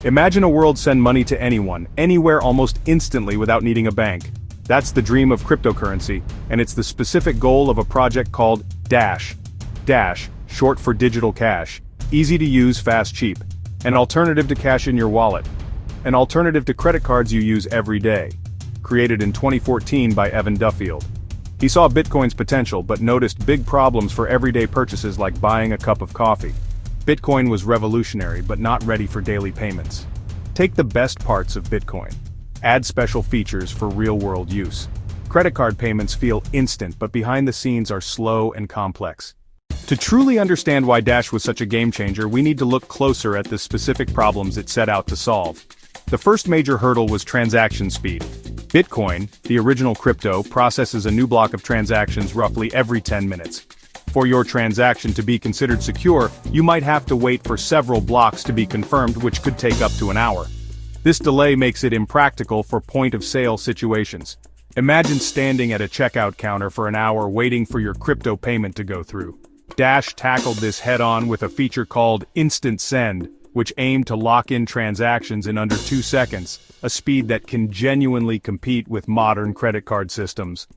Imagine a world send money to anyone, anywhere almost instantly without needing a bank. That's the dream of cryptocurrency, and it's the specific goal of a project called Dash. Dash, short for digital cash. Easy to use, fast, cheap. An alternative to cash in your wallet. An alternative to credit cards you use every day. Created in 2014 by Evan Duffield. He saw Bitcoin's potential but noticed big problems for everyday purchases like buying a cup of coffee. Bitcoin was revolutionary but not ready for daily payments. Take the best parts of Bitcoin. Add special features for real-world use. Credit card payments feel instant but behind the scenes are slow and complex. To truly understand why Dash was such a game-changer, we need to look closer at the specific problems it set out to solve. The first major hurdle was transaction speed. Bitcoin, the original crypto, processes a new block of transactions roughly every 10 minutes. For your transaction to be considered secure, you might have to wait for several blocks to be confirmed, which could take up to an hour. This delay makes it impractical for point-of-sale situations. Imagine standing at a checkout counter for an hour waiting for your crypto payment to go through. Dash tackled this head-on with a feature called InstantSend, which aimed to lock in transactions in under 2 seconds, a speed that can genuinely compete with modern credit card systems.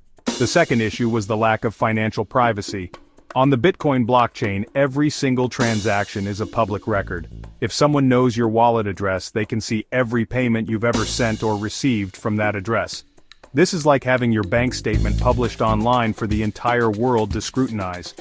The second issue was the lack of financial privacy. On the Bitcoin blockchain, every single transaction is a public record. If someone knows your wallet address, they can see every payment you've ever sent or received from that address. This is like having your bank statement published online for the entire world to scrutinize.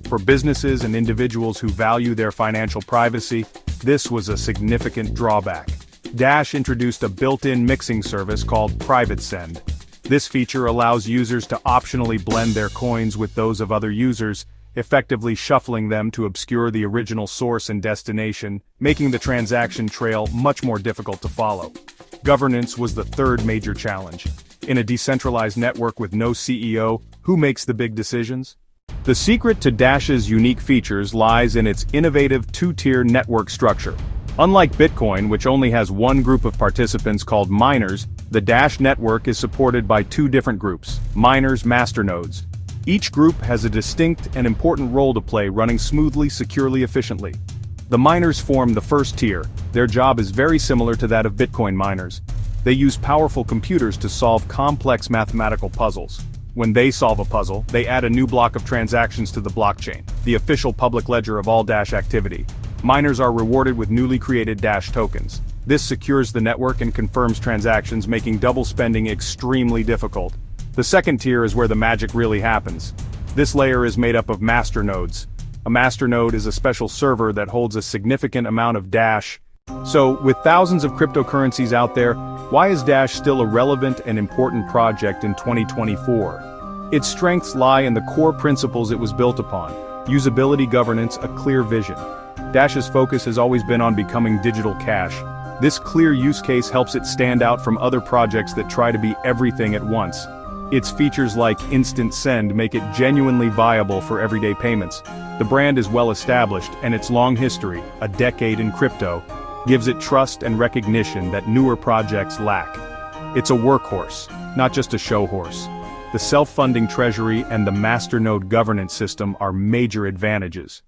For businesses and individuals who value their financial privacy, this was a significant drawback. Dash introduced a built-in mixing service called PrivateSend. This feature allows users to optionally blend their coins with those of other users, effectively shuffling them to obscure the original source and destination, making the transaction trail much more difficult to follow. Governance was the third major challenge. In a decentralized network with no CEO, who makes the big decisions? The secret to Dash's unique features lies in its innovative two-tier network structure. Unlike Bitcoin, which only has one group of participants called miners, the Dash network is supported by two different groups, miners, masternodes. Each group has a distinct and important role to play, running smoothly, securely, efficiently. The miners form the first tier. Their job is very similar to that of Bitcoin miners. They use powerful computers to solve complex mathematical puzzles. When they solve a puzzle, they add a new block of transactions to the blockchain, the official public ledger of all Dash activity. Miners are rewarded with newly created Dash tokens. This secures the network and confirms transactions, making double spending extremely difficult. The second tier is where the magic really happens. This layer is made up of masternodes. A masternode is a special server that holds a significant amount of Dash. So, with thousands of cryptocurrencies out there, why is Dash still a relevant and important project in 2024? Its strengths lie in the core principles it was built upon: usability, governance, a clear vision. Dash's focus has always been on becoming digital cash. This clear use case helps it stand out from other projects that try to be everything at once. Its features like InstantSend make it genuinely viable for everyday payments. The brand is well established, and its long history, a decade in crypto, gives it trust and recognition that newer projects lack. It's a workhorse, not just a show horse. The self-funding Treasury and the masternode governance system are major advantages.